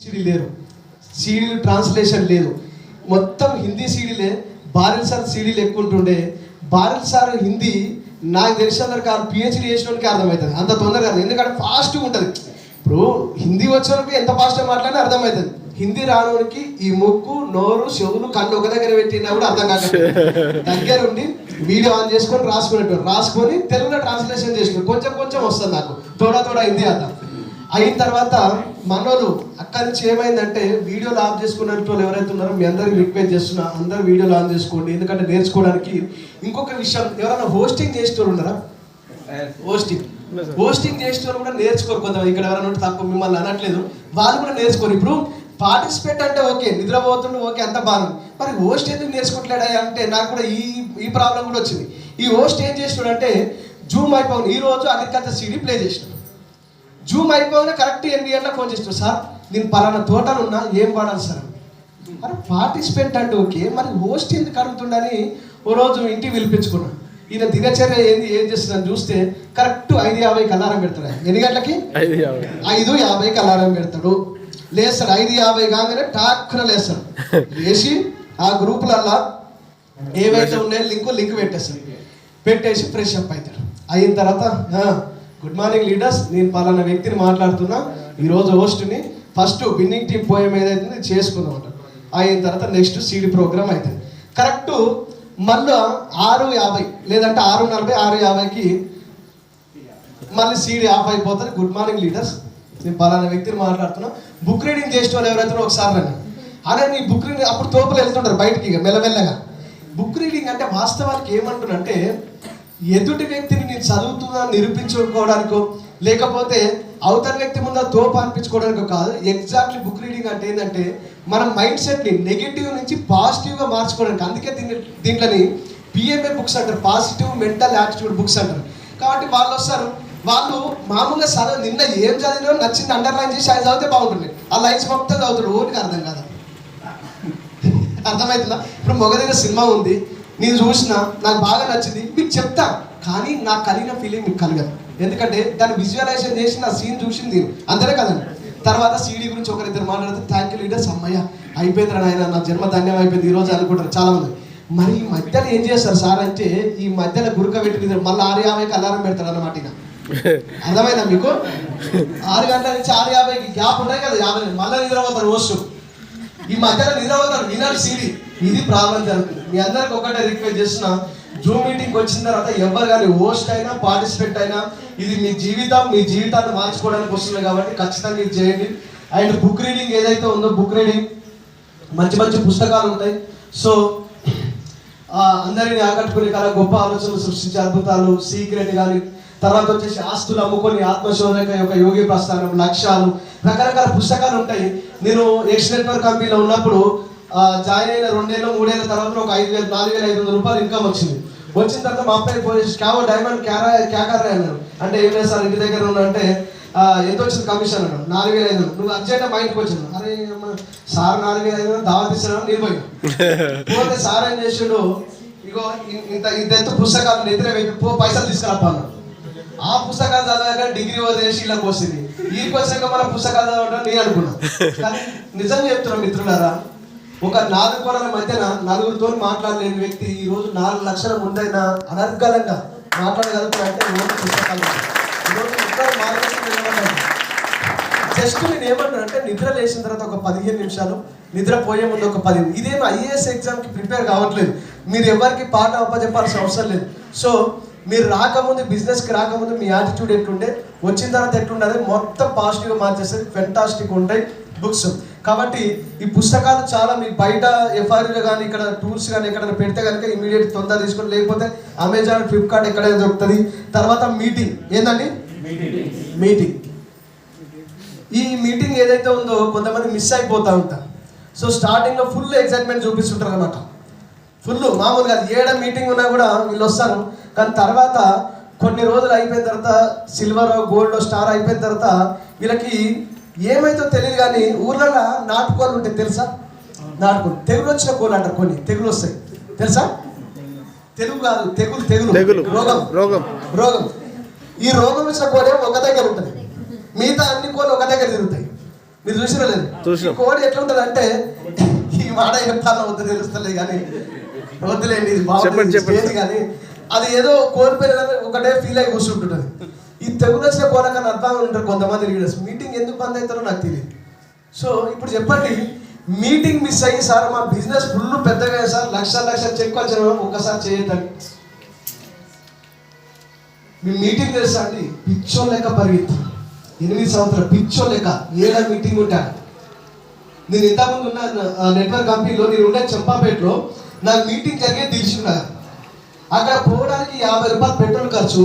CD లేరు, సీడీలు translation లేదు, మొత్తం హిందీ సీడీలే. బారెల్ సార్ సీడీలు ఎక్కువ ఉంటుండే. బారెల్ సార్ హిందీ నాకు తెలిసినందరు కాదు, పిహెచ్డీ చేసినోడికి అర్థమవుతుంది, అంత తొందరగా కాదు, ఎందుకంటే ఫాస్ట్గా ఉంటుంది. ఇప్పుడు హిందీ వచ్చినోడికి ఎంత ఫాస్ట్గా మాట్లాడినా అర్థమవుతుంది. హిందీ రానోడికి ఈ ముక్కు, నోరు, చెవులు, కళ్ళు ఒక దగ్గర పెట్టినా కూడా అర్థం కాక దగ్గర ఉండి వీడియో ఆన్ చేసుకొని రాసుకొని తెలుగులో ట్రాన్స్లేషన్ చేసుకుని కొంచెం కొంచెం వస్తుంది నాకు, తోడా హిందీ అర్థం అయిన తర్వాత మనోళ్ళు అక్కడి నుంచి ఏమైందంటే వీడియోలు ఆన్ చేసుకునే వాళ్ళు ఎవరైతే ఉన్నారో మీ అందరికి రిక్వెస్ట్ చేస్తున్నా, అందరు వీడియోలు ఆన్ చేసుకోండి. ఎందుకంటే నేర్చుకోవడానికి ఇంకొక విషయం, ఎవరైనా హోస్టింగ్ చేసేటోళ్ళు ఉన్నారా? హోస్టింగ్ చేసేటోళ్ళు కూడా నేర్చుకోరు కొంతమంది. ఇక్కడ ఎవరైనా ఉంటే తప్ప మిమ్మల్ని అనట్లేదు, వాళ్ళు కూడా నేర్చుకోరు. ఇప్పుడు పార్టిసిపేట్ అంటే ఓకే, నిద్రపోతుండే ఓకే, అంత బాగుంది, మరి హోస్ట్ ఎందుకు నేర్చుకోవట్లేడా అంటే నాకు కూడా ఈ ప్రాబ్లం కూడా వచ్చింది. ఈ హోస్ట్ ఏం చేస్తున్నాడు అంటే జూమ్ అయిపోయింది. ఈ రోజు అగ్రికల్చర్ సీడీ ప్లే చేసినాడు. జూమ్ అయిపోయినా కరెక్ట్ 8 గంటలకు ఫోన్ చేస్తాడు, సార్ నేను పలానా తోటలు ఉన్నా, ఏం వాడాలి సార్? మరి పార్టిసిపెంట్ అంటే ఓకే, మరి హోస్ట్ ఎందుకు అడుగుతుండని ఓ రోజు ఇంటికి పిలిపించుకున్నాను. ఈయన దినచర్య ఏం చేస్తున్నాను చూస్తే కరెక్ట్ 5:50కి అలారం పెడతాడు. ఎన్ని గంటలకి? 5:50కి అలారం పెడతాడు. లేస్తాడు 5:50 కాగానే టాక్కున లేస్తాడు. లేచి ఆ గ్రూపులల్లా ఏవైతే ఉన్నాయో లింక్ పెట్టేసి ఫ్రెష్ అప్ అవుతాడు. అయిన తర్వాత గుడ్ మార్నింగ్ లీడర్స్, నేను పలానా వ్యక్తిని మాట్లాడుతున్నా, ఈరోజు హోస్ట్ని ఫస్ట్ విన్నింగ్ టీమ్ పోయం ఏదైతుంది చేసుకుందాం అంటారు. అయిన తర్వాత నెక్స్ట్ సీడీ ప్రోగ్రామ్ అవుతుంది. కరెక్ట్ మళ్ళీ 6:50 లేదంటే 6:40, 6:50కి మళ్ళీ సీడీ ఆఫ్ అయిపోతుంది. గుడ్ మార్నింగ్ లీడర్స్, నేను పలానా వ్యక్తిని మాట్లాడుతున్నా, బుక్ రీడింగ్ చేసే వాళ్ళు ఎవరైతే ఒకసారి రండి అనే నీ బుక్ రీడింగ్. అప్పుడు తోపులు వెళ్తుంటారు బయటికి ఇక మెల్లమెల్లగా. బుక్ రీడింగ్ అంటే వాస్తవానికి ఏమంటున్నంటే ఎదుటి వ్యక్తిని నేను చదువుతున్నా నిరూపించుకోవడానికో లేకపోతే అవతల వ్యక్తి ముందు తోపు అనిపించుకోవడానికో కాదు. ఎగ్జాక్ట్లీ బుక్ రీడింగ్ అంటే ఏంటంటే మన మైండ్ సెట్ని నెగిటివ్ నుంచి పాజిటివ్గా మార్చుకోవడానికి. అందుకే దీంట్లోని పిఎంఏ బుక్స్ అంటారు, పాజిటివ్ మెంటల్ యాటిట్యూడ్ బుక్స్ అంటారు. కాబట్టి వాళ్ళు వస్తారు, వాళ్ళు మామూలుగా నిన్న ఏం చదివినో నచ్చింది అండర్లైన్ చేసి ఆయన చదివితే బాగుంటుంది. ఆ లైన్స్ మొత్తం చదువుతాడు, ఓటికి అర్థం కాదు. అర్థమవుతుందా? ఇప్పుడు మొగదైన సినిమా ఉంది, నేను చూసిన, నాకు బాగా నచ్చింది, మీకు చెప్తా, కానీ నాకు కలిగిన ఫీలింగ్ మీకు కలగదు. ఎందుకంటే దాన్ని విజువలైజేషన్ చేసి నా సీన్ చూసింది అంతనే కదండి. తర్వాత సీడీ గురించి ఒకరిద్దరు మాట్లాడితే థ్యాంక్ యూ లీడర్స్, అమ్మయ్య అయిపోయింది ఆయన, నా జన్మ ధన్యం అయిపోయింది ఈరోజు అనుకుంటారు చాలామంది. మరి ఈ మధ్యలో ఏం చేస్తారు సార్ అంటే ఈ మధ్యలో గురుక పెట్టి మళ్ళీ 6:50కి అలారం పెడతాడు అన్నమాట. ఇక అర్థమైందా మీకు? 6 గంటల నుంచి 6:50కి గ్యాప్ ఉన్నాయి కదా, 50 మళ్ళీ నిద్రపోతారు హోస్ట్. ఈ మధ్యలో నిద్రపోతారు, వినరు సీడీ. ఇది ప్రాబ్లం జరుగుతుంది. మీ అందరికి ఒకటే రిక్వెస్ట్ చేస్తున్నా, జూమ్ మీటింగ్కి వచ్చిన తర్వాత ఎవరు కానీ హోస్ట్ అయినా పార్టిసిపెంట్ అయినా ఇది మీ జీవితాన్ని మార్చుకోవడానికి వస్తుంది కాబట్టి ఖచ్చితంగా ఇది చేయండి. అండ్ బుక్ రీడింగ్ ఏదైతే ఉందో, బుక్ రీడింగ్ మంచి పుస్తకాలు ఉంటాయి. సో అందరినీ ఆకట్టుకునే కల గొప్ప ఆలోచనలు సృష్టించే అద్భుతాలు, సీక్రెట్ కానీ, తర్వాత వచ్చేసి ఆస్తులు అమ్ముకొని ఆత్మశోధక యొక్క యోగి ప్రస్థానం, లక్ష్యాలు, రకరకాల పుస్తకాలు ఉంటాయి. నేను ఎక్స్ నెట్వర్క్ కంపెనీలో ఉన్నప్పుడు జాయిన్ అయిన 2 ఏళ్ళు 3 ఏళ్ళ తర్వాత ఒక 4,500 రూపాయలు ఇన్కమ్ వచ్చింది. వచ్చిన తర్వాత మా అబ్బాయి పోలీసు క్యావో డైమండ్ క్యాకర్రా అన్నాడు. అంటే ఏం లేదు సార్ ఇంటి దగ్గర ఉన్నా అంటే ఎంత వచ్చింది కమిషన్ అన్నాడు. 4,500. నువ్వు అర్జెంట్ మా ఇంటికి వచ్చింది. అరే అమ్మ సార్ 4,500 దావత్ ఇస్తున్నాడు, నేను పోతే సార్ ఏం చేసాడు, ఇగో ఇంత పుస్తకాలు నిద్ర పైసలు తీసుకురాపా అన్నాడు. ఆ పుస్తకాలు చదవగా డిగ్రీ వదిలేసి ఇలా వస్తుంది. వీరికి వచ్చాక మన పుస్తకాలు చదవడం నేను అనుకున్నా. కానీ నిజం చెప్తున్నా మిత్రులారా, ఒక 4 కోణాల మధ్యన 4గురితో మాట్లాడలేని వ్యక్తి ఈరోజు 4 లక్షల ముందైనా అనర్గళంగా మాట్లాడగలుగుతారంటే పుస్తకాలు. ఈరోజు జస్ట్ నేను ఏమన్నా అంటే నిద్ర లేచిన తర్వాత ఒక 15 నిమిషాలు, నిద్రపోయే ముందు ఒక 10. ఇదేమో ఐఏఎస్ ఎగ్జామ్కి ప్రిపేర్ కావట్లేదు, మీరు ఎవరికి పాట అప్పచెప్పాల్సిన అవసరం లేదు. సో మీరు రాకముందు, బిజినెస్కి రాకముందు మీ యాటిట్యూడ్ ఎట్లుండే, వచ్చిన తర్వాత ఎట్లుండే మొత్తం పాజిటివ్గా మార్చేస్తుంది. ఫెంటాస్టిక్ ఉంటాయి బుక్స్. కాబట్టి ఈ పుస్తకాలు చాలా మీకు బయట ఎఫ్ఆర్లో కానీ ఇక్కడ టూర్స్ కానీ ఎక్కడైనా పెడితే కనుక ఇమీడియట్ తొందర తీసుకొని, లేకపోతే అమెజాన్, ఫ్లిప్కార్ట్ ఎక్కడైనా దొరుకుతుంది. తర్వాత మీటింగ్ ఏందండి, మీటింగ్. ఈ మీటింగ్ ఏదైతే ఉందో కొంతమంది మిస్ అయిపోతూ ఉంటారు. సో స్టార్టింగ్లో ఫుల్ ఎక్సైట్మెంట్ చూపిస్తుంటారు అనమాట, ఫుల్ మామూలుగా ఏడ మీటింగ్ ఉన్నా కూడా వీళ్ళు వస్తారు. కానీ తర్వాత కొన్ని రోజులు అయిపోయిన తర్వాత సిల్వర్, గోల్డ్, స్టార్ అయిపోయిన తర్వాత వీళ్ళకి ఏమైతే తెలియదు. కానీ ఊర్లలో నాటుకోళ్ళు ఉంటాయి తెలుసా? నాటుకోళ్ళు తెగులు వచ్చిన కోళ్ళు అంటారు, కొన్ని తెగులు వస్తాయి తెలుసా? తెలుగు కాదు, తెగులు రోగం. ఈ రోగం వచ్చిన కోళ్ళే ఒక దగ్గర ఉంటుంది, మిగతా అన్ని కోళ్ళు ఒక దగ్గర తిరుగుతాయి. మీరు చూసినా లేదు? కోడి ఎట్లా ఉంటుంది అంటే ఈ మాట చెప్పాలని వద్దు తెలుస్తలే కానీ వద్దులేండి, ఇది బాగుంటుంది కానీ అది ఏదో కోల్పోయిన ఒకటే ఫీల్ అయి కూర్చుంటుంటుంది. ఈ తెగులు వచ్చిన కోరకన్నా అర్థం ఉంటారు కొంతమంది లీడర్స్. మీటింగ్ ఎందుకు బంద్ అవుతారో నాకు తెలియదు. సో ఇప్పుడు చెప్పండి, మీటింగ్ మిస్ అయ్యి సార్ మా బిజినెస్ ఫుల్ పెద్దగా సార్ లక్షల చెక్ వచ్చిన ఒక్కసారి చేయొద్దండి. మీ మీటింగ్ తెలుసా అండి, పిచ్చో లెక్క పరిగెత్తి 8 సంవత్సరాలు పిచ్చో లెక్క ఏడా మీటింగ్ ఉంటాను. నేను ఇంతకుముందు ఉన్న నెట్వర్క్ కంపెనీలో నేను ఉండే చంపాపేటలో నాకు మీటింగ్ జరిగేది తెలిసిన్నారు. అక్కడ పోవడానికి 50 రూపాయలు పెట్రోల్ ఖర్చు,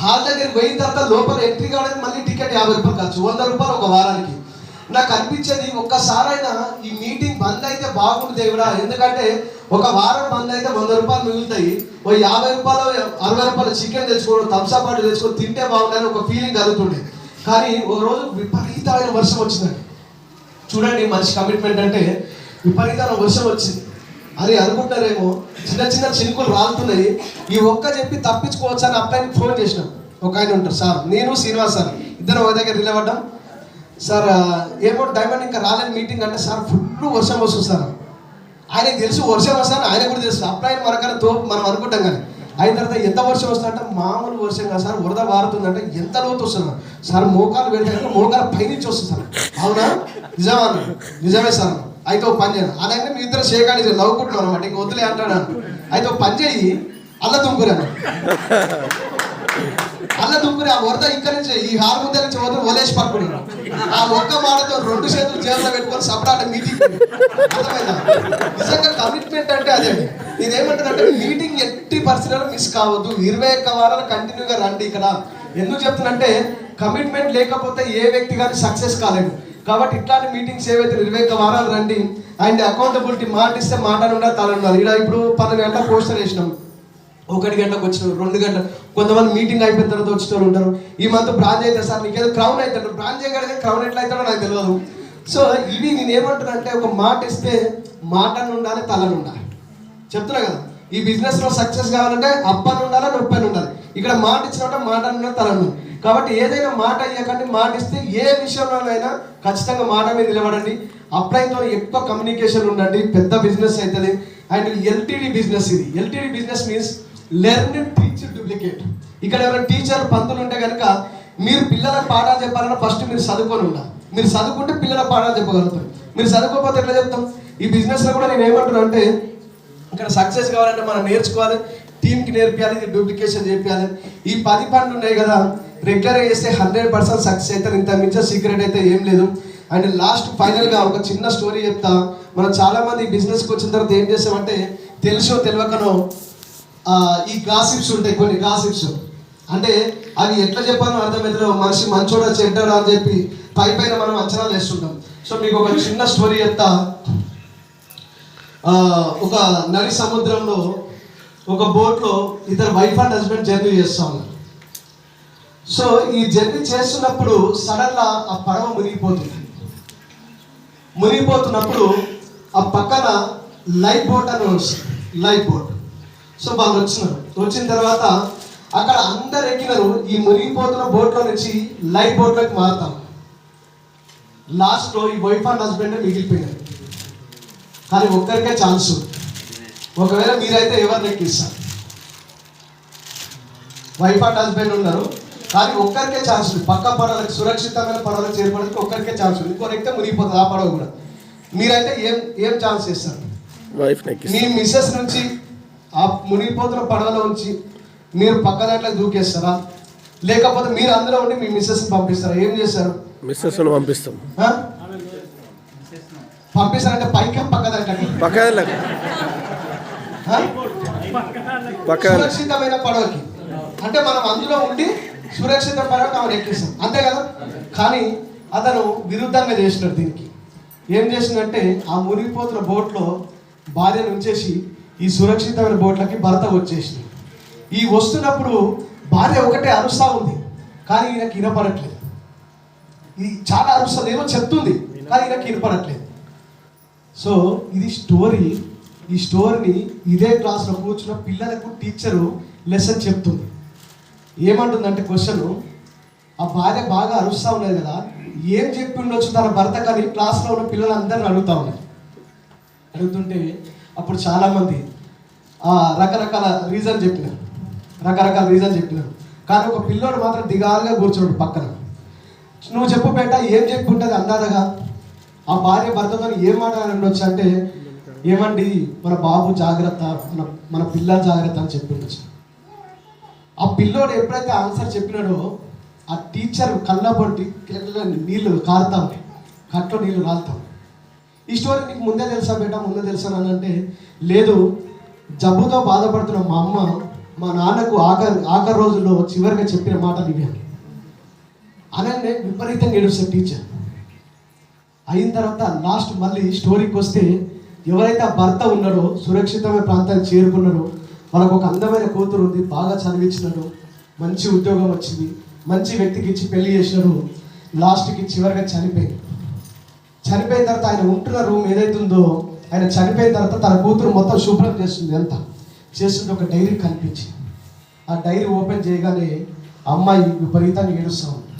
హాల్ దగ్గరికి పోయిన తర్వాత లోపల ఎంట్రీ కావడానికి మళ్ళీ టికెట్ 50 రూపాయలు ఖర్చు, 100 రూపాయలు ఒక వారానికి. నాకు అనిపించేది ఒక్కసారైనా ఈ మీటింగ్ బంద్ అయితే బాగుంది దేవుడా, ఎందుకంటే ఒక వారం బంద్ అయితే 100 రూపాయలు మిగులుతాయి, ఓ 50 రూపాయలు 60 రూపాయలు చికెన్ తెచ్చుకోవడం థమ్స్అప్ పాటు తెచ్చుకొని తింటే బాగుందని ఒక ఫీలింగ్ కలుగుతుండే. కానీ ఒక రోజు విపరీతమైన వర్షం వచ్చిందండి. చూడండి మనిషి కమిట్మెంట్ అంటే విపరీతమైన వర్షం వచ్చింది అని అనుకుంటారేమో, చిన్న చినుకులు రాలుతున్నాయి. ఈ ఒక్క చెప్పి తప్పించుకోవచ్చు అని అబ్బాయికి ఫోన్ చేసినాం. ఒక ఆయన ఉంటారు సార్, నేను శ్రీనివాస్ సార్ ఇద్దరు ఒక దగ్గర నిలబడ్డాం. సార్ ఏమో డైమండ్ ఇంకా రాలేని మీటింగ్ అంటే, సార్ ఫుల్ వర్షం వస్తుంది సార్. ఆయనకు తెలుసు వర్షం వస్తాను, ఆయన కూడా తెలుసు. అబ్బాయి మనకన్నా తోపు మనం అనుకుంటాం కానీ అయిన తర్వాత ఎంత వర్షం వస్తుందంటే మామూలు వర్షం కాదు సార్, వరద వారుతుందంటే ఎంత లోతు వస్తుంది సార్, మోకాలు పెడితే మోకాలు పైనుంచి వస్తుంది సార్. అవునా? నిజమా? నిజమే సార్. అయితే ఒక పని చేయను అలాగే మీ ఇద్దరు షేకాడి నవ్వుకుంటున్నాం అనమాట, ఇంక వద్దులే అంటాడు. అయితే ఒక పని చేయి, అల్ల దుంకురాను అల్ల దుంకురి ఆ వరద ఇక్కడ నుంచి ఈ హార్ ముందే నుంచి వదిలి వలేసి పట్టుకుని ఆ ఒక్క మాటతో 2 చేతులు జేబులో పెట్టుకొని సపరేట్ మీటింగ్. అర్థమైందా? నిజంగా కమిట్మెంట్ అంటే అదే. నేనేమంటానంటే మీటింగ్ ఎట్టి పరిస్థితుల్లో మిస్ కావద్దు. 21 వారాలు కంటిన్యూగా రండి. ఇక్కడ ఎందుకు చెప్తున్నంటే కమిట్మెంట్ లేకపోతే ఏ వ్యక్తి కానీ సక్సెస్ కాలేదు. కాబట్టి ఇట్లాంటి మీటింగ్స్ ఏవైతే 21 వారాలు రండి. అండ్ అకౌంటబిలిటీ మాట ఇస్తే మాట ఉండాలి, తల ఉండాలి. ఇక్కడ ఇప్పుడు 12 గంటల పోస్టర్ వేసినాం, 1 గంటకు వచ్చినారు, 2 గంటలు. కొంతమంది మీటింగ్ అయిపోయిన తర్వాత వచ్చేవాళ్ళు ఉంటారు. ఈ మంత్ బ్రాంచ్ అయితే సార్ నీకేదో క్రౌన్ అవుతాడు, బ్రాంచ్ చేయగలిగే క్రౌన్ ఎట్లా అవుతాడో నాకు తెలియదు. సో ఇవి నేను ఏమంటానంటే ఒక మాట ఇస్తే మాటను ఉండాలి, తలను ఉండాలి. చెప్తున్నా కదా, ఈ బిజినెస్లో సక్సెస్ కావాలంటే అప్పని ఉండాలి, నొప్పని ఉండాలి. ఇక్కడ మాట ఇచ్చినట్టు మాట ఉండాలి, తలను ఉండాలి. కాబట్టి ఏదైనా మాట అయ్యాకంటే మాట ఇస్తే ఏ విషయంలోనైనా ఖచ్చితంగా మాట మీద నిలబడండి. అప్లైతో ఎక్కువ కమ్యూనికేషన్ ఉండండి, పెద్ద బిజినెస్ అవుతుంది. అండ్ ఎల్టీడీ బిజినెస్ ఇది. LTD business means learn, teach, duplicate. ఇక్కడ ఎవరైనా టీచర్ పంతులు ఉంటే కనుక మీరు పిల్లలకు పాఠాలు చెప్పాలన్నా ఫస్ట్ మీరు చదువుకొని ఉండాలి. మీరు చదువుకుంటే పిల్లలకు పాఠాలు చెప్పగలుగుతారు. మీరు చదువుకోకపోతే ఎట్లా చెప్తాం? ఈ బిజినెస్లో కూడా నేను ఏమంటున్నా అంటే ఇక్కడ సక్సెస్ కావాలంటే మనం నేర్చుకోవాలి, టీంకి నేర్పించాలి, ఇది డూప్లికేషన్ చేయాలి. ఈ 10 పనులు ఉన్నాయి కదా, రెగ్యులర్గా చేస్తే 100% సక్సెస్ అవుతారు. ఇంత మించిన సీక్రెట్ అయితే ఏం లేదు. అండ్ లాస్ట్ ఫైనల్గా ఒక చిన్న స్టోరీ చెప్తా. మనం చాలామంది బిజినెస్కి వచ్చిన తర్వాత ఏం చేస్తామంటే తెలుసో తెలియకనో ఈ గాసిప్స్ ఉంటాయి, కొన్ని గాసిప్స్ అంటే అవి ఎట్లా చెప్పాలో అర్థమైతే మనిషి మంచోడా చెడ్డాడా అని చెప్పి పైన మనం అంచనాలు వేస్తుంటాం. సో మీకు ఒక చిన్న స్టోరీ చెప్తా. ఒక నది సముద్రంలో ఒక బోట్లో ఇద్దరు వైఫ్ అండ్ హస్బెండ్ జర్నీ చేస్తూ ఉన్నారు. సో ఈ జర్నీ చేస్తున్నప్పుడు సడన్గా ఆ పడవ మునిగిపోతున్నప్పుడు ఆ పక్కన లైఫ్ బోట్ అని వస్తుంది, లైఫ్ బోట్. సో వాళ్ళు వచ్చిన తర్వాత అక్కడ అందరు ఎక్కినారు. ఈ మునిగిపోతున్న బోట్లో నుంచి లైఫ్ బోట్లోకి మారుతాం. లాస్ట్లో ఈ వైఫ్ అండ్ హస్బెండ్ మిగిలిపోయినారు. కానీ ఒక్కరికే ఛాన్స్. ఒకవేళ మీరైతే ఎవరిని ఎక్కిస్తారు? వైఫ్ అండ్ హస్బెండ్ ఉన్నారు కానీ ఒక్కరికే ఛాన్స్ ఉంది. పక్క పడవలకు సురక్షితమైన పడవలకు చేరుకోవడానికి ఒక్కరికే ఛాన్స్ ఉంది. ఇంకొకరు ఎక్కితే మునిగిపోతుంది ఆ పడవ కూడా. మీరైతే ఏం ఛాన్స్ చేస్తారు? మీ మిస్సెస్ నుంచి ఆ మునిగిపోతున్న పడవలో ఉంచి మీరు పక్క దాంట్లోకి దూకేస్తారా, లేకపోతే మీరు అందులో ఉండి మీ మిస్సెస్ని పంపిస్తారా? ఏం చేస్తారు? మిస్సెస్ని పంపిస్తాం. పంపిస్తారంటే పైకి పక్క దాంట్లోకి, సురక్షితమైన పడవకి. అంటే మనం అందులో ఉండి సురక్షిత పడవకి ఆమెను ఎక్కిస్తాం, అంతే కదా. కానీ అతను విరుద్ధంగా చేసినాడు. దీనికి ఏం చేసిందంటే ఆ మునిగిపోతున్న బోట్లో భార్యను ఉంచేసి ఈ సురక్షితమైన బోట్లకి భర్త వచ్చేసింది. ఈ వస్తున్నప్పుడు భార్య ఒకటే అరుస్తూ ఉంది కానీ ఈయనకి వినపడట్లేదు. ఇది చాలా అరుస్తుంది, ఏమో చెప్తుంది కానీ ఈయనకి వినపడట్లేదు. సో ఇది స్టోరీ. ఈ స్టోరీని ఇదే క్లాస్లో కూర్చున్న పిల్లలకు టీచరు లెసన్ చెప్తుంది. ఏమంటుందంటే క్వశ్చన్, ఆ భార్య బాగా అరుస్తూ ఉన్నది కదా, ఏం చెప్పి ఉండొచ్చు తన భర్త కానీ క్లాస్లో ఉన్న పిల్లలందరిని అడుగుతా ఉన్నారు. అడుగుతుంటే అప్పుడు చాలామంది రకరకాల రీజన్ చెప్పినారు. కానీ ఒక పిల్లోడు మాత్రం దిగాలుగా కూర్చోడు పక్కన. నువ్వు చెప్పు బేట ఏం చెప్పి ఉంటుంది అన్నారగా. ఆ భార్య భర్తతో ఏం మాట్లాడి ఉండొచ్చు అంటే, ఏమండి మన బాబు జాగ్రత్త, మన పిల్లల జాగ్రత్త అని చెప్పి ఉండొచ్చు. ఆ పిల్లోడు ఎప్పుడైతే ఆన్సర్ చెప్పినాడో ఆ టీచర్ కళ్ళ పొంటి నీళ్ళు కారుతా ఉంటాయి, కట్లో నీళ్ళు రాలుతాం. ఈ స్టోరీ నీకు ముందే తెలుసా బేట, ముందే తెలుసా అని అంటే, లేదు జబ్బుతో బాధపడుతున్న మా అమ్మ మా నాన్నకు ఆఖరి రోజుల్లో చివరిగా చెప్పిన మాటలు ఇవి అని అనగానే విపరీతంగా ఏడుస్తారు టీచర్. అయిన తర్వాత లాస్ట్ మళ్ళీ స్టోరీకి వస్తే, ఎవరైతే ఆ భర్త ఉన్నాడో సురక్షితమైన ప్రాంతానికి చేరుకున్నాడో, వాళ్ళకు ఒక అందమైన కూతురు ఉంది, బాగా చదివించినాడు, మంచి ఉద్యోగం వచ్చింది, మంచి వ్యక్తికి ఇచ్చి పెళ్లి చేసినాడు. లాస్ట్కి చివరిగా చనిపోయిన తర్వాత ఆయన ఉంటున్న రూమ్ ఏదైతుందో, ఆయన చనిపోయిన తర్వాత తన కూతురు మొత్తం శుభ్రం చేస్తుంది. ఎంత చేస్తుంది, ఒక డైరీ కనిపించి ఆ డైరీ ఓపెన్ చేయగానే అమ్మాయి విపరీతంగా ఏడుస్తూ ఉంది.